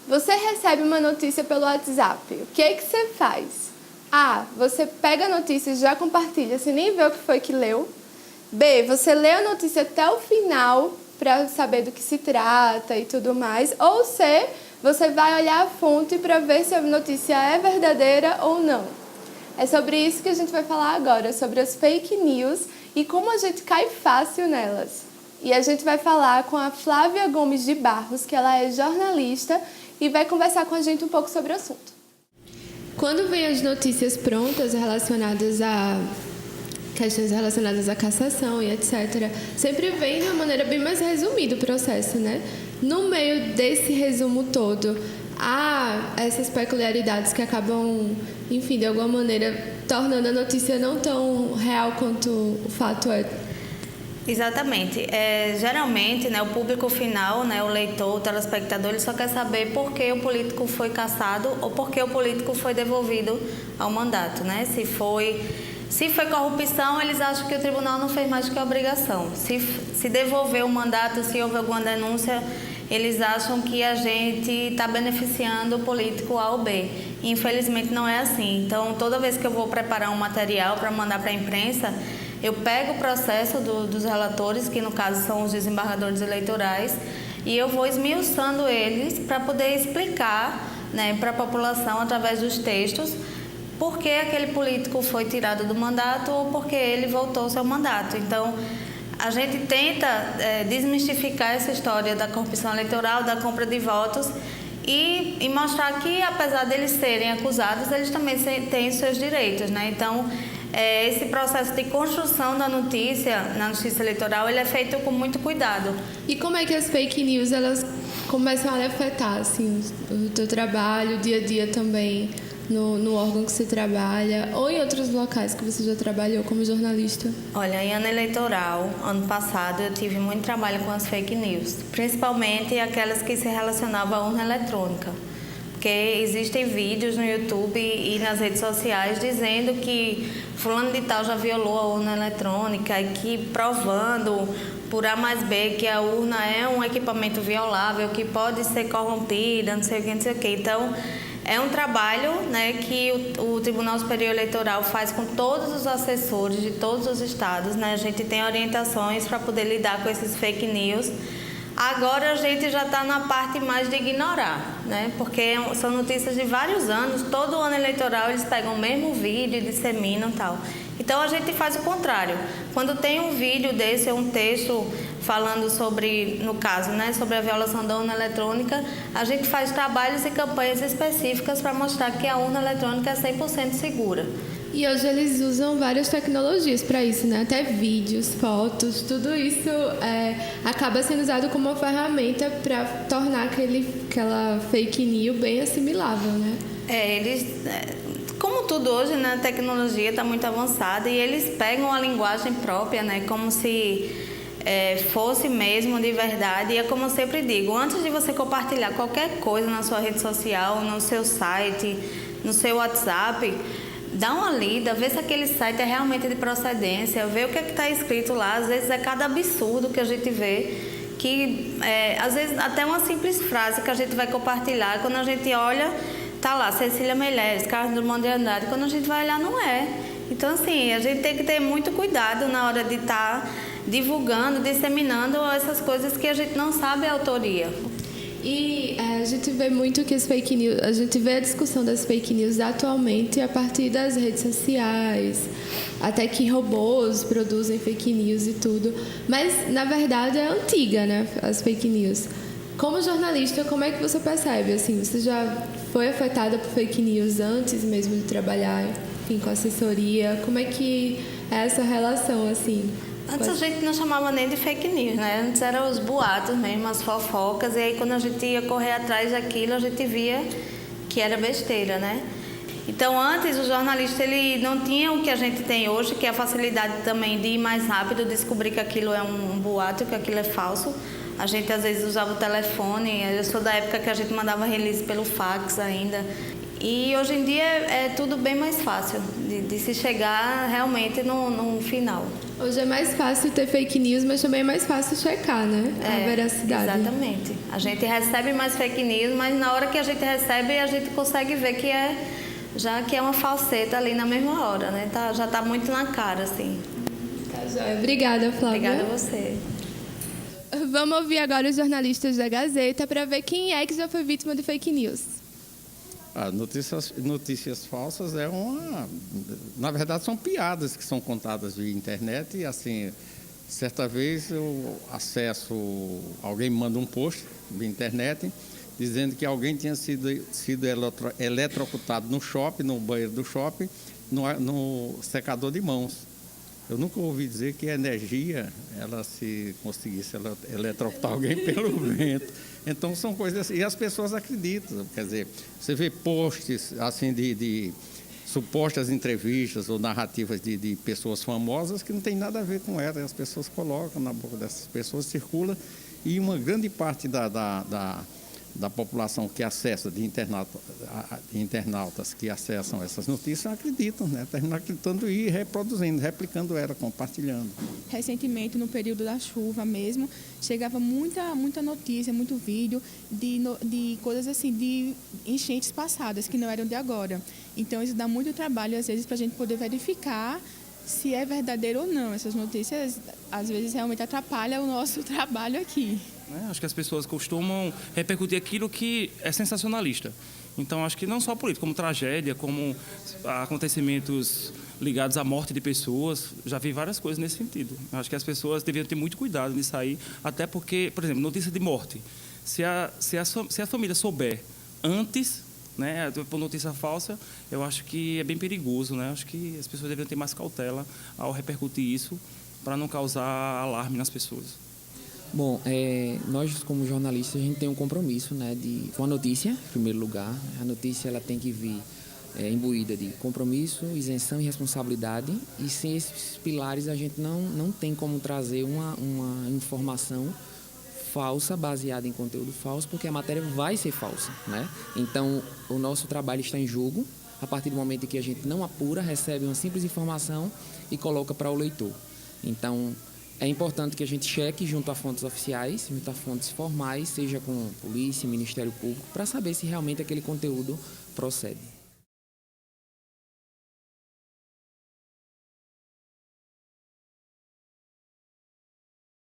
Você recebe uma notícia pelo WhatsApp. O que é que você faz? A. Você pega a notícia e já compartilha, sem nem ver o que foi que leu. B. Você lê a notícia até o final para saber do que se trata e tudo mais. Ou C. Você vai olhar a fonte para ver se a notícia é verdadeira ou não. É sobre isso que a gente vai falar agora, sobre as fake news e como a gente cai fácil nelas. E a gente vai falar com a Flávia Gomes de Barros, que ela é jornalista e vai conversar com a gente um pouco sobre o assunto. Quando vem as notícias prontas relacionadas a questões relacionadas à cassação e etc., sempre vem de uma maneira bem mais resumida o processo, né? No meio desse resumo todo, há essas peculiaridades que acabam, enfim, de alguma maneira, tornando a notícia não tão real quanto o fato é. Exatamente. Geralmente, né, o público final, né, o leitor, o telespectador, ele só quer saber por que o político foi cassado ou por que o político foi devolvido ao mandato, né? Se foi corrupção, eles acham que o tribunal não fez mais do que a obrigação. Se devolver o mandato, se houve alguma denúncia, eles acham que a gente está beneficiando o político A ou B. Infelizmente não é assim. Então, toda vez que eu vou preparar um material para mandar para a imprensa, eu pego o processo dos relatores, que no caso são os desembargadores eleitorais, e eu vou esmiuçando eles para poder explicar, né, para a população, através dos textos, por que aquele político foi tirado do mandato ou por que ele voltou ao seu mandato. Então, a gente tenta desmistificar essa história da corrupção eleitoral, da compra de votos e mostrar que, apesar deles serem acusados, eles também têm seus direitos, né? Então, esse processo de construção da notícia, na justiça eleitoral, ele é feito com muito cuidado. E como é que as fake news, elas começam a afetar, assim, o teu trabalho, o dia a dia também, no órgão que você trabalha, ou em outros locais que você já trabalhou como jornalista? Olha, em ano eleitoral, ano passado, eu tive muito trabalho com as fake news, principalmente aquelas que se relacionavam à urna eletrônica. Porque existem vídeos no YouTube e nas redes sociais dizendo que fulano de tal já violou a urna eletrônica e que provando por A mais B que a urna é um equipamento violável, que pode ser corrompida, não sei o que, não sei o que. Então, é um trabalho, né, que o Tribunal Superior Eleitoral faz com todos os assessores de todos os estados, né? A gente tem orientações para poder lidar com esses fake news. Agora a gente já está na parte mais de ignorar, né? Porque são notícias de vários anos, todo ano eleitoral eles pegam o mesmo vídeo e disseminam e tal. Então a gente faz o contrário. Quando tem um vídeo desse ou um texto falando sobre, no caso, né, sobre a violação da urna eletrônica, a gente faz trabalhos e campanhas específicas para mostrar que a urna eletrônica é 100% segura. E hoje eles usam várias tecnologias para isso, né? Até vídeos, fotos, tudo isso acaba sendo usado como uma ferramenta para tornar aquela fake news bem assimilável, né? Como tudo hoje, né, a tecnologia está muito avançada e eles pegam a linguagem própria, né, como se fosse mesmo de verdade. E é como eu sempre digo, antes de você compartilhar qualquer coisa na sua rede social, no seu site, no seu WhatsApp, dá uma lida, vê se aquele site é realmente de procedência, vê o que está escrito lá. Às vezes é cada absurdo que a gente vê, que às vezes até uma simples frase que a gente vai compartilhar, quando a gente olha, tá lá, Cecília Meirelles, Carlos Drummond de Andrade, quando a gente vai olhar não é. Então, assim, a gente tem que ter muito cuidado na hora de estar divulgando, disseminando essas coisas que a gente não sabe a autoria. E a gente vê muito que as fake news, a gente vê a discussão das fake news atualmente a partir das redes sociais, até que robôs produzem fake news e tudo. Mas, na verdade, é antiga, né, as fake news. Como jornalista, como é que você percebe? Assim, você já foi afetada por fake news antes mesmo de trabalhar, enfim, com assessoria? Como é que é essa relação, assim? Antes a gente não chamava nem de fake news, né? Antes eram os boatos mesmo, as fofocas. E aí, quando a gente ia correr atrás daquilo, a gente via que era besteira, né? Então, antes, o jornalista ele não tinha o que a gente tem hoje, que é a facilidade também de ir mais rápido, descobrir que aquilo é um boato, que aquilo é falso. A gente, às vezes, usava o telefone. Eu sou da época que a gente mandava release pelo fax ainda. E, hoje em dia, é tudo bem mais fácil de se chegar realmente no final. Hoje é mais fácil ter fake news, mas também é mais fácil checar, né? A veracidade. Exatamente. A gente recebe mais fake news, mas na hora que a gente recebe, a gente consegue ver que é uma falseta ali na mesma hora, né? Já está muito na cara, assim. Tá joia. Obrigada, Flávia. Obrigada a você. Vamos ouvir agora os jornalistas da Gazeta para ver quem é que já foi vítima de fake news. Notícias falsas na verdade, são piadas que são contadas via internet e, assim, certa vez eu alguém me manda um post via internet dizendo que alguém tinha sido eletrocutado no shopping, no banheiro do shopping, no secador de mãos. Eu nunca ouvi dizer que a energia, se conseguisse eletrocutar alguém pelo vento. Então, são coisas assim. E as pessoas acreditam. Quer dizer, você vê posts assim, de supostas entrevistas ou narrativas de pessoas famosas que não tem nada a ver com elas. As pessoas colocam na boca dessas pessoas, circula. E uma grande parte da população que acessa, de internautas que acessam essas notícias, acreditam, né? Terminam acreditando e reproduzindo, replicando ela, compartilhando. Recentemente, no período da chuva mesmo, chegava muita notícia, muito vídeo de coisas assim, de enchentes passadas, que não eram de agora. Então, isso dá muito trabalho, às vezes, para a gente poder verificar se é verdadeiro ou não. Essas notícias, às vezes, realmente atrapalham o nosso trabalho aqui. Acho que as pessoas costumam repercutir aquilo que é sensacionalista. Então, acho que não só política, como tragédia, como acontecimentos ligados à morte de pessoas, já vi várias coisas nesse sentido. Acho que as pessoas deveriam ter muito cuidado nisso aí, até porque, por exemplo, notícia de morte. Se a família souber antes, né, por notícia falsa, eu acho que é bem perigoso, né? Acho que as pessoas deveriam ter mais cautela ao repercutir isso, para não causar alarme nas pessoas. Bom, nós como jornalistas, a gente tem um compromisso, né, com a notícia, em primeiro lugar. A notícia ela tem que vir imbuída de compromisso, isenção e responsabilidade. E sem esses pilares a gente não tem como trazer uma informação falsa, baseada em conteúdo falso, porque a matéria vai ser falsa, né? Então, o nosso trabalho está em jogo a partir do momento em que a gente não apura, recebe uma simples informação e coloca para o leitor. Então, é importante que a gente cheque junto a fontes oficiais, junto a fontes formais, seja com polícia, Ministério Público, para saber se realmente aquele conteúdo procede.